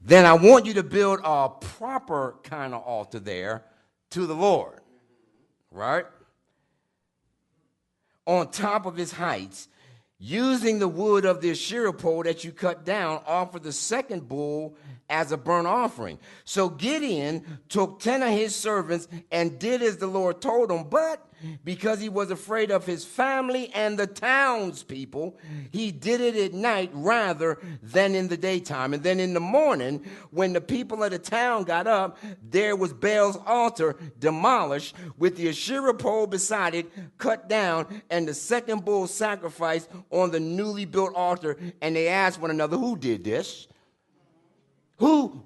then I want you to build a proper kind of altar there to the Lord, right? On top of his heights, using the wood of the Asherah pole that you cut down, offer the second bull as a burnt offering. So Gideon took 10 of his servants and did as the Lord told him, but because he was afraid of his family and the townspeople, he did it at night rather than in the daytime. And then in the morning, when the people of the town got up, there was Baal's altar demolished with the Asherah pole beside it cut down and the second bull sacrificed on the newly built altar. And they asked one another, who did this? Who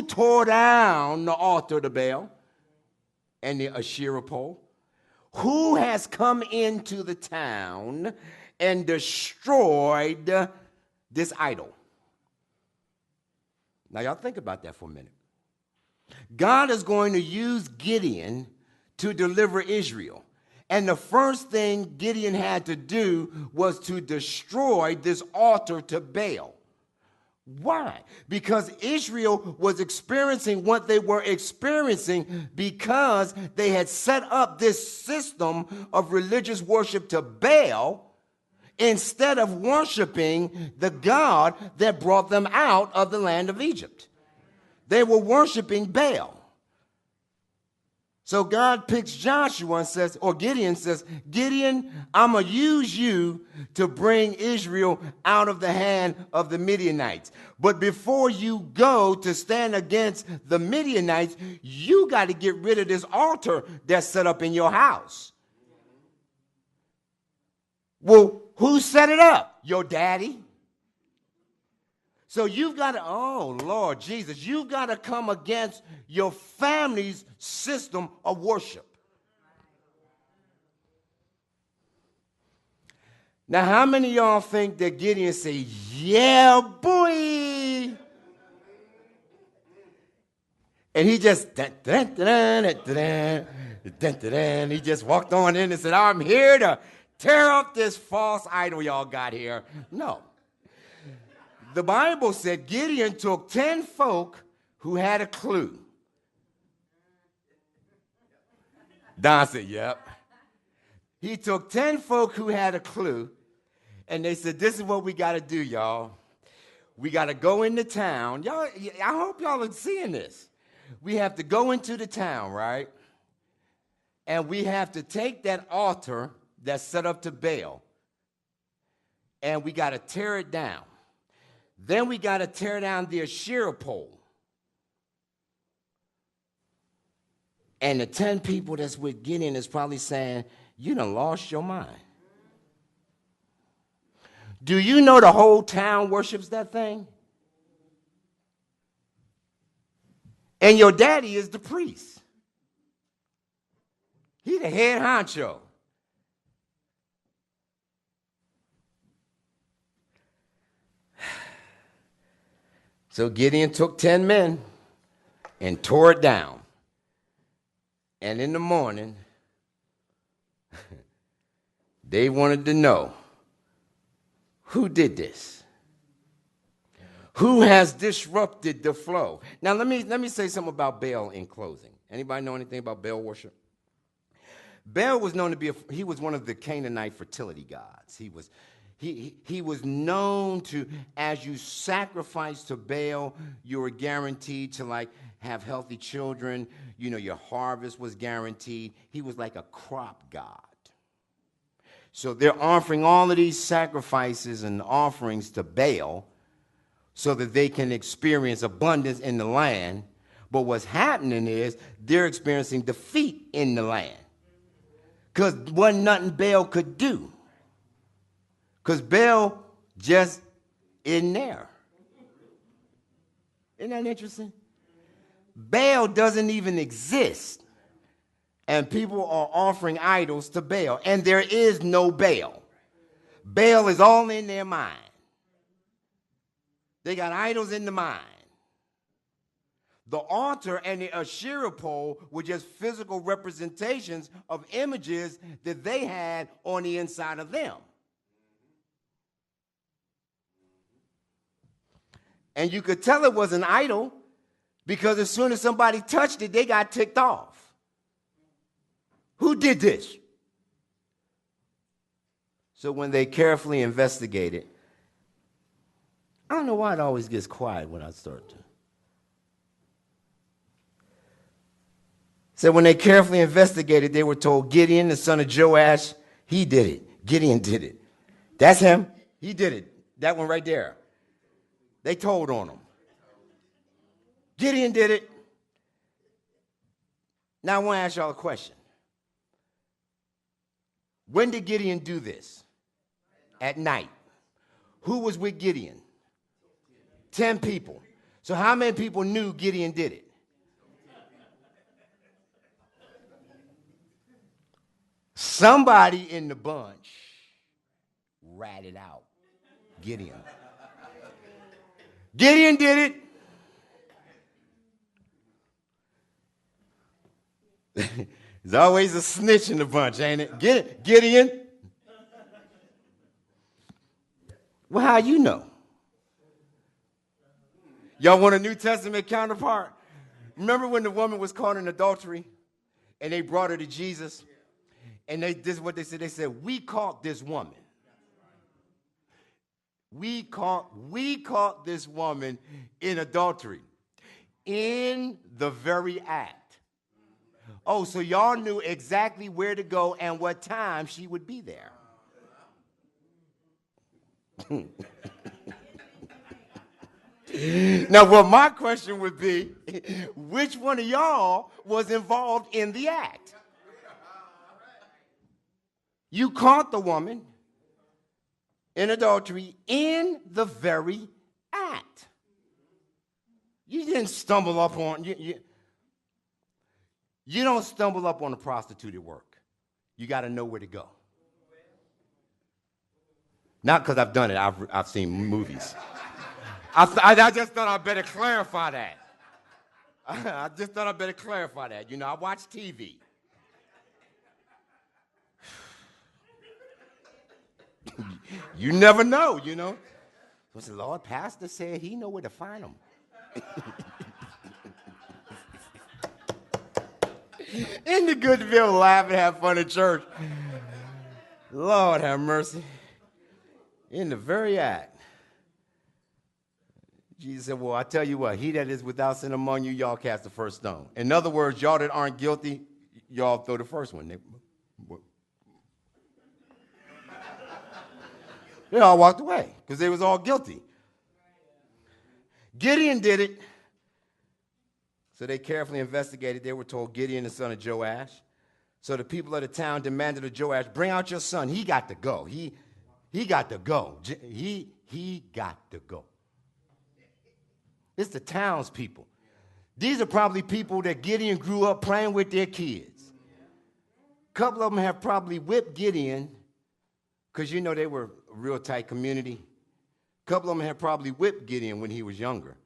tore down the altar to Baal and the Asherah pole? Who has come into the town and destroyed this idol? Now, y'all think about that for a minute. God is going to use Gideon to deliver Israel. And the first thing Gideon had to do was to destroy this altar to Baal. Why? Because Israel was experiencing what they were experiencing because they had set up this system of religious worship to Baal instead of worshiping the God that brought them out of the land of Egypt. They were worshiping Baal. So God picks Joshua and says, or Gideon says, Gideon, I'm going to use you to bring Israel out of the hand of the Midianites. But before you go to stand against the Midianites, you got to get rid of this altar that's set up in your house. Well, who set it up? Your daddy. So you've got to, oh, Lord Jesus, you've got to come against your family's system of worship. Now, how many of y'all think that Gideon say, yeah, boy? And he just, he just walked on in and said, I'm here to tear up this false idol y'all got here. No. The Bible said Gideon took 10 folk who had a clue. Don said, yep. He took 10 folk who had a clue, and they said, this is what we got to do, y'all. We got to go into town. Y'all, I hope y'all are seeing this. We have to go into the town, right? And we have to take that altar that's set up to Baal, and we got to tear it down. Then we got to tear down the Asherah pole. And the 10 people that's with Gideon is probably saying, you done lost your mind. Do you know the whole town worships that thing? And your daddy is the priest. He the head honcho. So Gideon took 10 men and tore it down. And in the morning, they wanted to know, who did this? Who has disrupted the flow? Now, let me say something about Baal in closing. Anybody know anything about Baal worship? Baal was known to be, he was one of the Canaanite fertility gods. He was known to, as you sacrifice to Baal, you were guaranteed to have healthy children. You know, your harvest was guaranteed. He was like a crop god. So they're offering all of these sacrifices and offerings to Baal so that they can experience abundance in the land. But what's happening is they're experiencing defeat in the land because wasn't nothing Baal could do. Because Baal just isn't there. Isn't that interesting? Baal doesn't even exist. And people are offering idols to Baal. And there is no Baal. Baal is all in their mind. They got idols in the mind. The altar and the Asherah pole were just physical representations of images that they had on the inside of them. And you could tell it was an idol because as soon as somebody touched it, they got ticked off. Who did this? So when they carefully investigated, I don't know why it always gets quiet when I start to. So when they carefully investigated, they were told Gideon, the son of Joash, he did it. Gideon did it. That's him. He did it. That one right there. They told on him. Gideon did it. Now I want to ask y'all a question. When did Gideon do this? At night. Who was with Gideon? 10 people. So how many people knew Gideon did it? Somebody in the bunch ratted out Gideon. Gideon did it. There's always a snitch in the bunch, ain't it? Gideon. Well, how you know? Y'all want a New Testament counterpart? Remember when the woman was caught in adultery and they brought her to Jesus? And this is what they said. They said, we caught this woman. We caught this woman in adultery. In the very act. Oh, so y'all knew exactly where to go and what time she would be there. Now, what my question would be, which one of y'all was involved in the act? You caught the woman in adultery in the very act. You didn't stumble up on, you don't stumble up on a prostitute at work. You got to know where to go. Not because I've done it. I've seen movies. I just thought I'd better clarify that. I just thought I'd better clarify that. You know, I watch TV. You never know, you know. So the Lord, pastor said he know where to find them. Isn't it good to be able to laugh and have fun at church? Lord have mercy. In the very act. Jesus said, well, I tell you what, he that is without sin among you, y'all cast the first stone. In other words, y'all that aren't guilty, y'all throw the first one. They all walked away because they was all guilty. Gideon did it. So they carefully investigated. They were told Gideon, the son of Joash. So the people of the town demanded of Joash, bring out your son. He got to go. He got to go. He got to go. It's the townspeople. These are probably people that Gideon grew up playing with their kids. A couple of them have probably whipped Gideon because, you know, they were a real tight community. A couple of them had probably whipped Gideon when he was younger.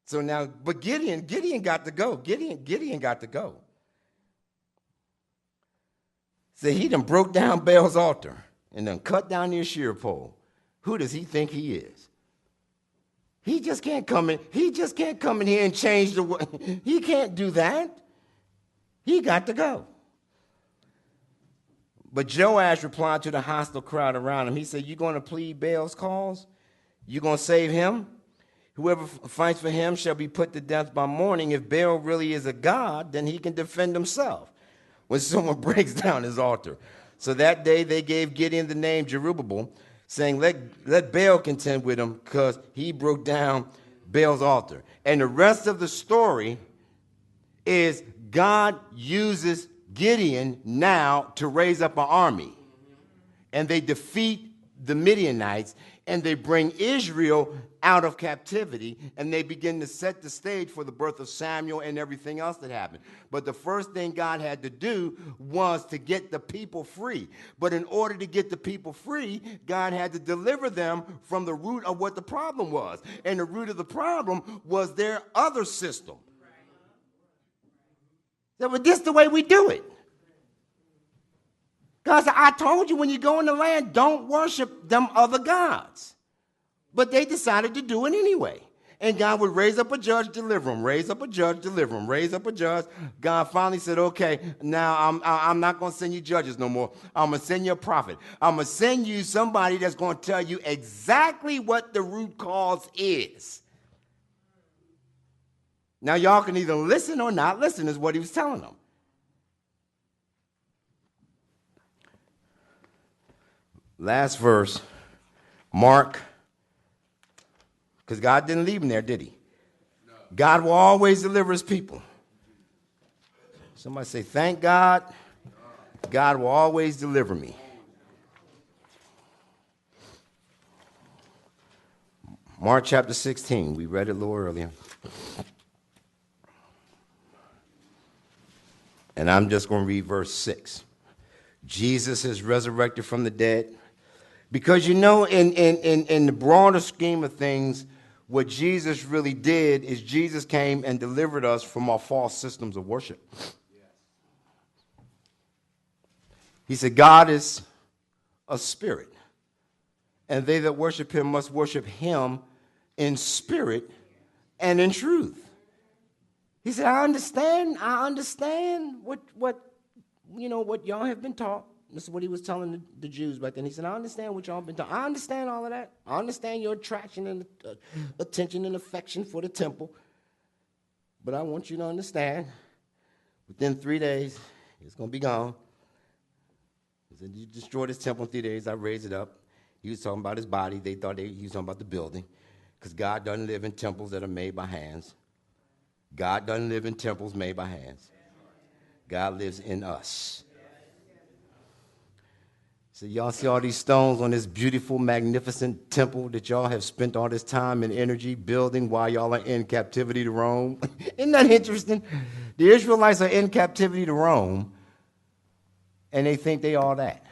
So now, but Gideon got to go. Gideon got to go. So he done broke down Baal's altar and done cut down the shear pole. Who does he think he is? He just can't come in. He just can't come in here and change the way. He can't do that. He got to go. But Joash replied to the hostile crowd around him. He said, you going to plead Baal's cause? You going to save him? Whoever fights for him shall be put to death by morning. If Baal really is a god, then he can defend himself when someone breaks down his altar. So that day they gave Gideon the name Jerubbaal, saying, let Baal contend with him because he broke down Baal's altar. And the rest of the story is God uses Gideon now to raise up an army. And they defeat the Midianites, and they bring Israel out of captivity, and they begin to set the stage for the birth of Samuel and everything else that happened. But the first thing God had to do was to get the people free. But in order to get the people free, God had to deliver them from the root of what the problem was. And the root of the problem was their other system. That was this the way we do it. God said, I told you when you go in the land, don't worship them other gods. But they decided to do it anyway. And God would raise up a judge, deliver them, raise up a judge, deliver them, raise up a judge. God finally said, okay, now I'm not going to send you judges no more. I'm going to send you a prophet. I'm going to send you somebody that's going to tell you exactly what the root cause is. Now, y'all can either listen or not listen, is what he was telling them. Last verse, Mark. Because God didn't leave him there, did he? No. God will always deliver his people. Somebody say, thank God. God will always deliver me. Mark chapter 16. We read it a little earlier. And I'm just going to read verse 6. Jesus is resurrected from the dead. Because in the broader scheme of things, what Jesus really did is Jesus came and delivered us from our false systems of worship. He said, God is a spirit, and they that worship him must worship him in spirit and in truth. He said, I understand what y'all have been taught. This is what he was telling the Jews back then. He said, I understand what y'all have been taught. I understand all of that. I understand your attraction and attention and affection for the temple. But I want you to understand, within 3 days, it's going to be gone. He said, you destroy this temple in 3 days, I raise it up. He was talking about his body. They thought he was talking about the building, because God doesn't live in temples that are made by hands. God doesn't live in temples made by hands. God lives in us. So y'all see all these stones on this beautiful, magnificent temple that y'all have spent all this time and energy building while y'all are in captivity to Rome? Isn't that interesting? The Israelites are in captivity to Rome, and they think they all that.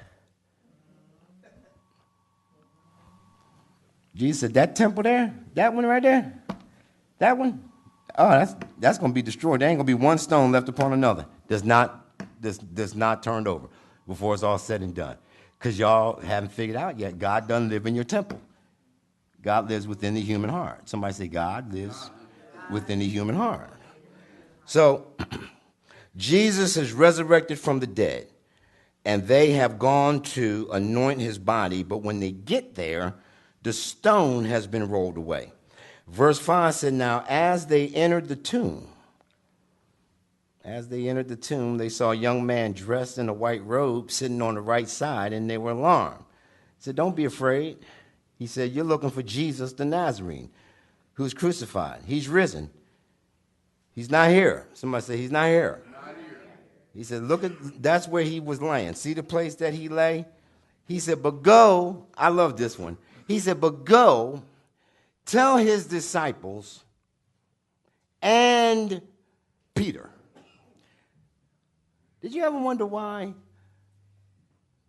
Jesus said, that temple there, that one right there, that one, oh, that's going to be destroyed. There ain't going to be one stone left upon another. Does not turned over before it's all said and done. Because y'all haven't figured out yet, God doesn't live in your temple. God lives within the human heart. Somebody say, God lives within the human heart. So, Jesus is resurrected from the dead, and they have gone to anoint his body, but when they get there, the stone has been rolled away. Verse 5 said, now as they entered the tomb, they saw a young man dressed in a white robe sitting on the right side, and they were alarmed. He said, don't be afraid. He said, you're looking for Jesus the Nazarene, who's crucified. He's risen. He's not here. Somebody say, he's not here. Not here. He said, look that's where he was laying. See the place that he lay? He said, but go, I love this one. He said, but go, tell his disciples and Peter. Did you ever wonder why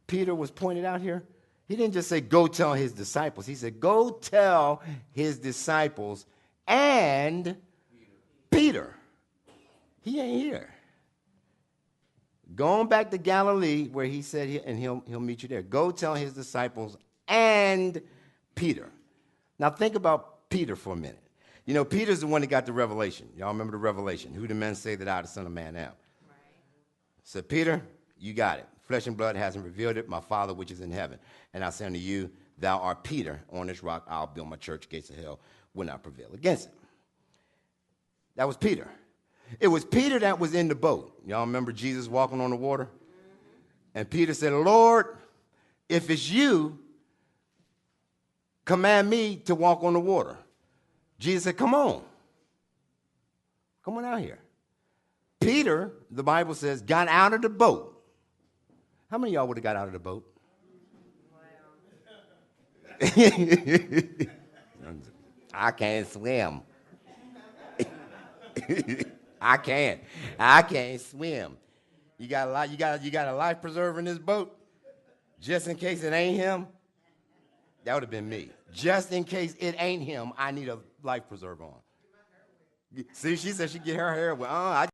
Peter was pointed out here? He didn't just say, go tell his disciples. He said, go tell his disciples and Peter. He ain't here. Going back to Galilee, where he said, and he'll meet you there. Go tell his disciples and Peter. Now think about Peter for a minute. You know, Peter's the one that got the revelation. Y'all remember the revelation? Who do men say that I, the Son of Man, am? Said, Peter, you got it. Flesh and blood hasn't revealed it. My Father, which is in heaven. And I say unto you, thou art Peter. On this rock I'll build my church. Gates of hell will not prevail against it. That was Peter. It was Peter that was in the boat. Y'all remember Jesus walking on the water? And Peter said, Lord, if it's you, command me to walk on the water. Jesus said, come on. Come on out here. Peter, the Bible says, got out of the boat. How many of y'all would have got out of the boat? I can't swim. I can't swim. You got a life preserver in this boat? Just in case it ain't him? That would have been me. Just in case it ain't him, I need a life preserver on. See, she said she'd get her hair wet. I